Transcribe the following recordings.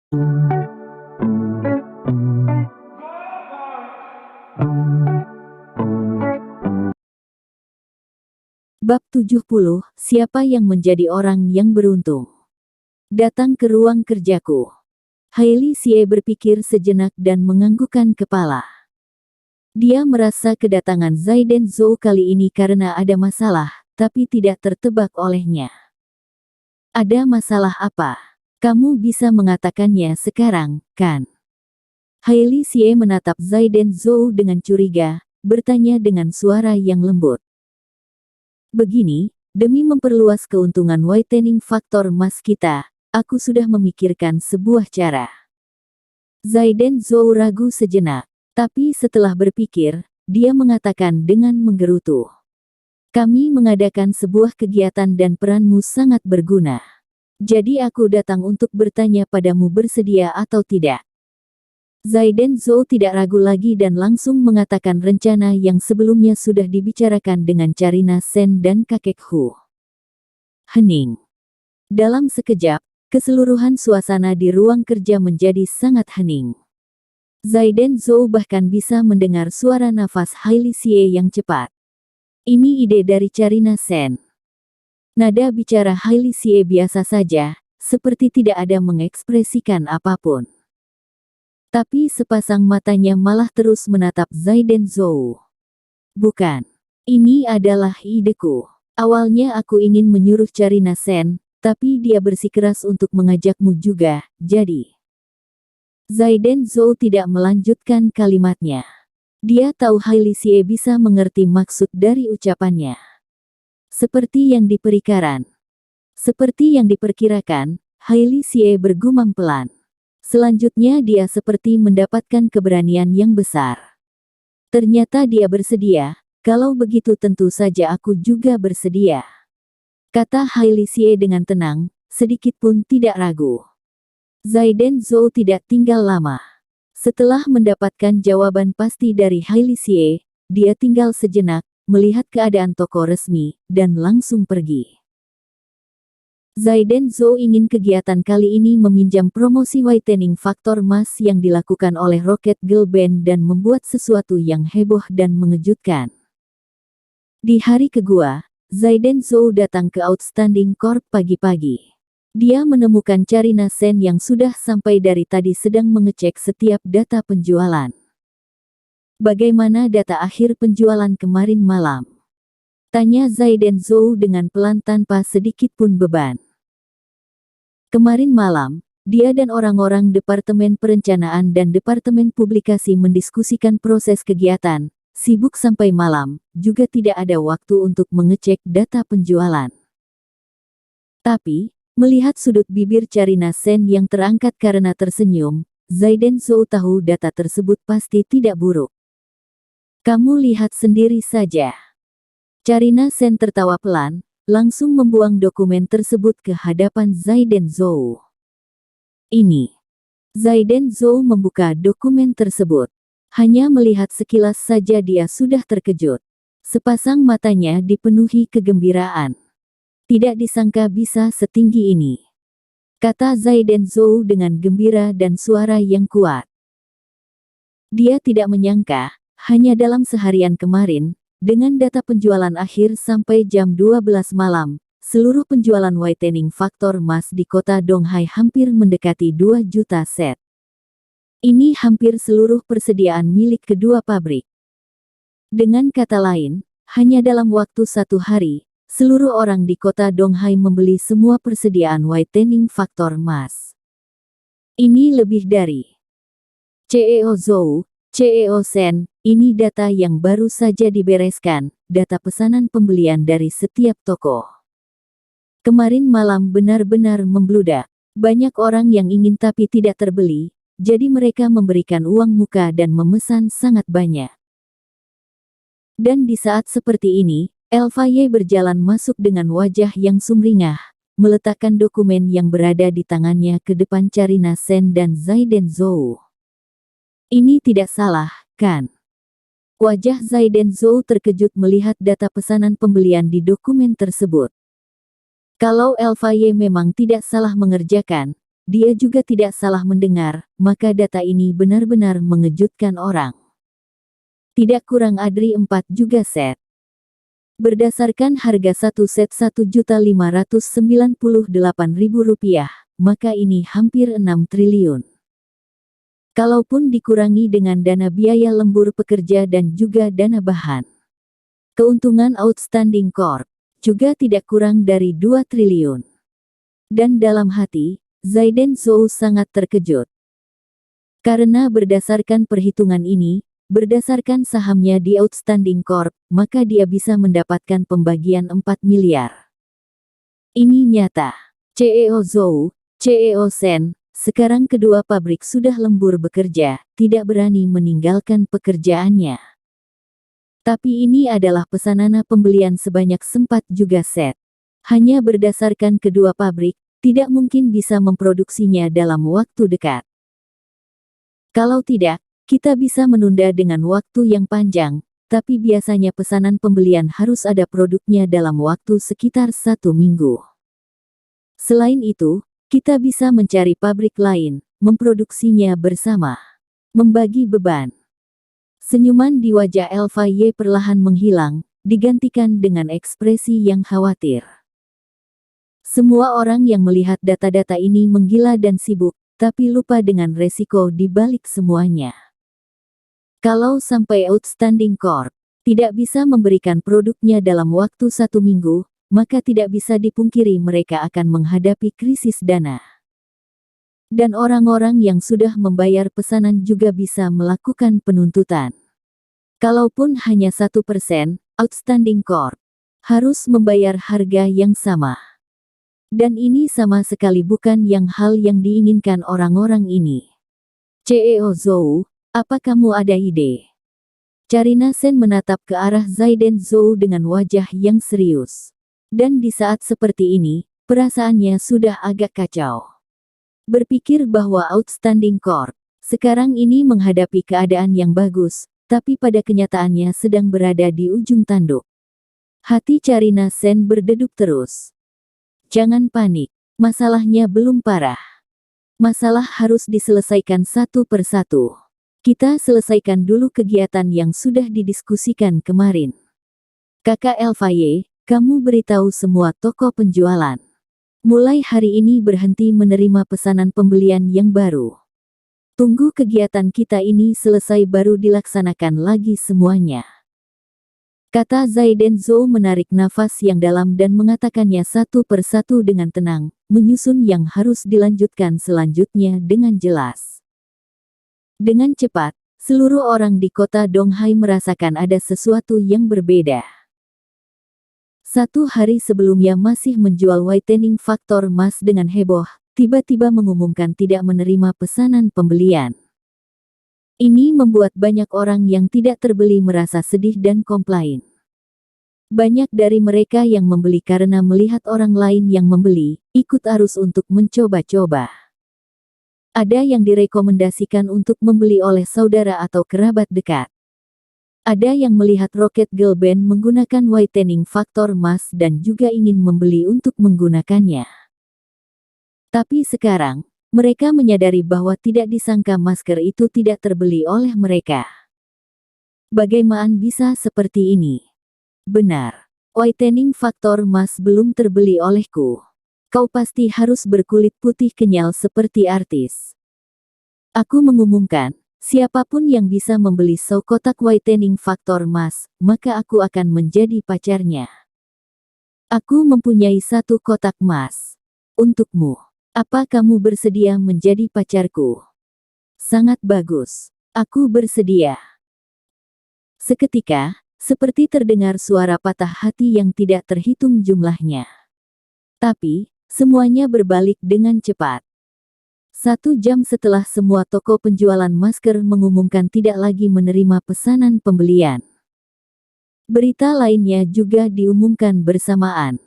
Bab 70, siapa yang menjadi orang yang beruntung? Datang ke ruang kerjaku. Hailey Xie berpikir sejenak dan menganggukkan kepala. Dia merasa kedatangan Zaiden Zhou kali ini karena ada masalah, tapi tidak tertebak olehnya. Ada masalah apa? Kamu bisa mengatakannya sekarang, kan? Hailey Xie menatap Zaiden Zhou dengan curiga, bertanya dengan suara yang lembut. Begini, demi memperluas keuntungan whitening faktor emas kita, aku sudah memikirkan sebuah cara. Zaiden Zhou ragu sejenak, tapi setelah berpikir, dia mengatakan dengan menggerutu. Kami mengadakan sebuah kegiatan dan peranmu sangat berguna. Jadi aku datang untuk bertanya padamu bersedia atau tidak. Zaiden Zhou tidak ragu lagi dan langsung mengatakan rencana yang sebelumnya sudah dibicarakan dengan Carina Sen dan kakek Hu. Hening. Dalam sekejap, keseluruhan suasana di ruang kerja menjadi sangat hening. Zaiden Zhou bahkan bisa mendengar suara nafas Hailey Xie yang cepat. Ini ide dari Carina Sen. Nada bicara Hailey Xie biasa saja, seperti tidak ada mengekspresikan apapun. Tapi sepasang matanya malah terus menatap Zaiden Zhou. Bukan. Ini adalah ideku. Awalnya aku ingin menyuruh Carina Sen, tapi dia bersikeras untuk mengajakmu juga, jadi. Zaiden Zhou tidak melanjutkan kalimatnya. Dia tahu Hailey Xie bisa mengerti maksud dari ucapannya. Seperti yang diperkirakan, Hailey Xie bergumam pelan. Selanjutnya dia seperti mendapatkan keberanian yang besar. Ternyata dia bersedia, kalau begitu tentu saja aku juga bersedia. Kata Hailey Xie dengan tenang, sedikit pun tidak ragu. Zaiden Zhou tidak tinggal lama. Setelah mendapatkan jawaban pasti dari Hailey Xie, dia tinggal sejenak, melihat keadaan toko resmi, dan langsung pergi. Zaiden Zhou ingin kegiatan kali ini meminjam promosi whitening faktor emas yang dilakukan oleh Rocket Girl Band dan membuat sesuatu yang heboh dan mengejutkan. Di hari kedua, Zaiden Zhou datang ke Outstanding Corp pagi-pagi. Dia menemukan Carina Sen yang sudah sampai dari tadi sedang mengecek setiap data penjualan. Bagaimana data akhir penjualan kemarin malam? Tanya Zaiden Zhou dengan pelan tanpa sedikit pun beban. Kemarin malam, dia dan orang-orang Departemen Perencanaan dan Departemen Publikasi mendiskusikan proses kegiatan, sibuk sampai malam, juga tidak ada waktu untuk mengecek data penjualan. Tapi, melihat sudut bibir Carina Sen yang terangkat karena tersenyum, Zaiden Zhou tahu data tersebut pasti tidak buruk. Kamu lihat sendiri saja. Carina Sen tertawa pelan, langsung membuang dokumen tersebut ke hadapan Zaiden Zhou. Ini. Zaiden Zhou membuka dokumen tersebut. Hanya melihat sekilas saja dia sudah terkejut. Sepasang matanya dipenuhi kegembiraan. Tidak disangka bisa setinggi ini. Kata Zaiden Zhou dengan gembira dan suara yang kuat. Dia tidak menyangka, hanya dalam seharian kemarin, dengan data penjualan akhir sampai jam 12 malam, seluruh penjualan whitening faktor emas di kota Donghai hampir mendekati 2 juta set. Ini hampir seluruh persediaan milik kedua pabrik. Dengan kata lain, hanya dalam waktu 1 hari, seluruh orang di kota Donghai membeli semua persediaan whitening faktor emas. Ini lebih dari CEO Zhou, CEO Sen, ini data yang baru saja dibereskan, data pesanan pembelian dari setiap toko. Kemarin malam benar-benar membludak. Banyak orang yang ingin tapi tidak terbeli, jadi mereka memberikan uang muka dan memesan sangat banyak. Dan di saat seperti ini, Elfa Ye berjalan masuk dengan wajah yang sumringah, meletakkan dokumen yang berada di tangannya ke depan Carina Sen dan Zaiden Zhou. Ini tidak salah, kan? Wajah Zaiden Zhou terkejut melihat data pesanan pembelian di dokumen tersebut. Kalau Elfa Ye memang tidak salah mengerjakan, dia juga tidak salah mendengar, maka data ini benar-benar mengejutkan orang. Tidak kurang dari 4 juga set. Berdasarkan harga satu set Rp1.598.000, maka ini hampir 6 triliun. Kalaupun dikurangi dengan dana biaya lembur pekerja dan juga dana bahan, keuntungan Outstanding Corp juga tidak kurang dari 2 triliun. Dan dalam hati, Zaiden Zhou sangat terkejut. Karena berdasarkan perhitungan ini, berdasarkan sahamnya di Outstanding Corp, maka dia bisa mendapatkan pembagian 4 miliar. Ini nyata. CEO Zhou, CEO Shen, sekarang kedua pabrik sudah lembur bekerja, tidak berani meninggalkan pekerjaannya. Tapi ini adalah pesanan pembelian sebanyak 4 juga set. Hanya berdasarkan kedua pabrik, tidak mungkin bisa memproduksinya dalam waktu dekat. Kalau tidak, kita bisa menunda dengan waktu yang panjang, tapi biasanya pesanan pembelian harus ada produknya dalam waktu sekitar 1 minggu. Selain itu, kita bisa mencari pabrik lain, memproduksinya bersama. Membagi beban. Senyuman di wajah Elfa Ye perlahan menghilang, digantikan dengan ekspresi yang khawatir. Semua orang yang melihat data-data ini menggila dan sibuk, tapi lupa dengan resiko di balik semuanya. Kalau sampai Outstanding Corp tidak bisa memberikan produknya dalam waktu 1 minggu, maka tidak bisa dipungkiri mereka akan menghadapi krisis dana. Dan orang-orang yang sudah membayar pesanan juga bisa melakukan penuntutan. Kalaupun hanya 1%, Outstanding Corp harus membayar harga yang sama. Dan ini sama sekali bukan hal yang diinginkan orang-orang ini. CEO Zhou, apa kamu ada ide? Carina Shen menatap ke arah Zaiden Zhou dengan wajah yang serius. Dan di saat seperti ini, perasaannya sudah agak kacau. Berpikir bahwa Outstanding Corp sekarang ini menghadapi keadaan yang bagus, tapi pada kenyataannya sedang berada di ujung tanduk. Hati Carina Shen berdeduk terus. Jangan panik, masalahnya belum parah. Masalah harus diselesaikan satu persatu. Kita selesaikan dulu kegiatan yang sudah didiskusikan kemarin. Kakak Elfa Ye, kamu beritahu semua toko penjualan. Mulai hari ini berhenti menerima pesanan pembelian yang baru. Tunggu kegiatan kita ini selesai baru dilaksanakan lagi semuanya. Kata Zaiden Zhou menarik nafas yang dalam dan mengatakannya satu persatu dengan tenang, menyusun yang harus dilanjutkan selanjutnya dengan jelas. Dengan cepat, seluruh orang di kota Donghai merasakan ada sesuatu yang berbeda. 1 hari sebelumnya masih menjual whitening faktor emas dengan heboh, tiba-tiba mengumumkan tidak menerima pesanan pembelian. Ini membuat banyak orang yang tidak terbeli merasa sedih dan komplain. Banyak dari mereka yang membeli karena melihat orang lain yang membeli, ikut arus untuk mencoba-coba. Ada yang direkomendasikan untuk membeli oleh saudara atau kerabat dekat. Ada yang melihat Rocket Girl Band menggunakan whitening faktor emas dan juga ingin membeli untuk menggunakannya. Tapi sekarang, mereka menyadari bahwa tidak disangka masker itu tidak terbeli oleh mereka. Bagaimana bisa seperti ini? Benar, whitening faktor emas belum terbeli olehku. Kau pasti harus berkulit putih kenyal seperti artis. Aku mengumumkan, siapapun yang bisa membeli kotak whitening faktor emas, maka aku akan menjadi pacarnya. Aku mempunyai 1 kotak emas. Untukmu. Apa kamu bersedia menjadi pacarku? Sangat bagus. Aku bersedia. Seketika, seperti terdengar suara patah hati yang tidak terhitung jumlahnya. Tapi, semuanya berbalik dengan cepat. 1 jam setelah semua toko penjualan masker mengumumkan tidak lagi menerima pesanan pembelian. Berita lainnya juga diumumkan bersamaan.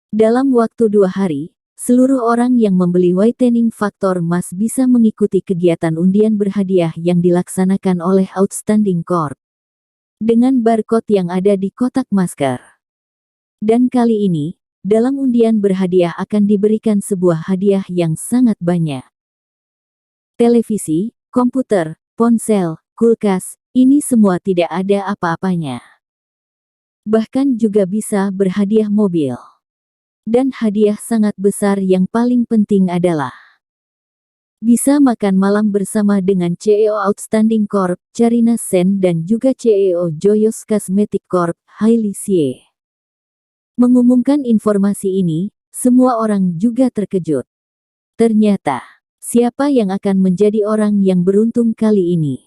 Dalam waktu 2 hari, seluruh orang yang membeli whitening faktor emas bisa mengikuti kegiatan undian berhadiah yang dilaksanakan oleh Outstanding Corp. Dengan barcode yang ada di kotak masker. Dan kali ini, dalam undian berhadiah akan diberikan sebuah hadiah yang sangat banyak. Televisi, komputer, ponsel, kulkas, ini semua tidak ada apa-apanya. Bahkan juga bisa berhadiah mobil. Dan hadiah sangat besar yang paling penting adalah bisa makan malam bersama dengan CEO Outstanding Corp, Charina Sen dan juga CEO Joyous Cosmetic Corp, Hailey Xie. Mengumumkan informasi ini, semua orang juga terkejut. Ternyata, siapa yang akan menjadi orang yang beruntung kali ini?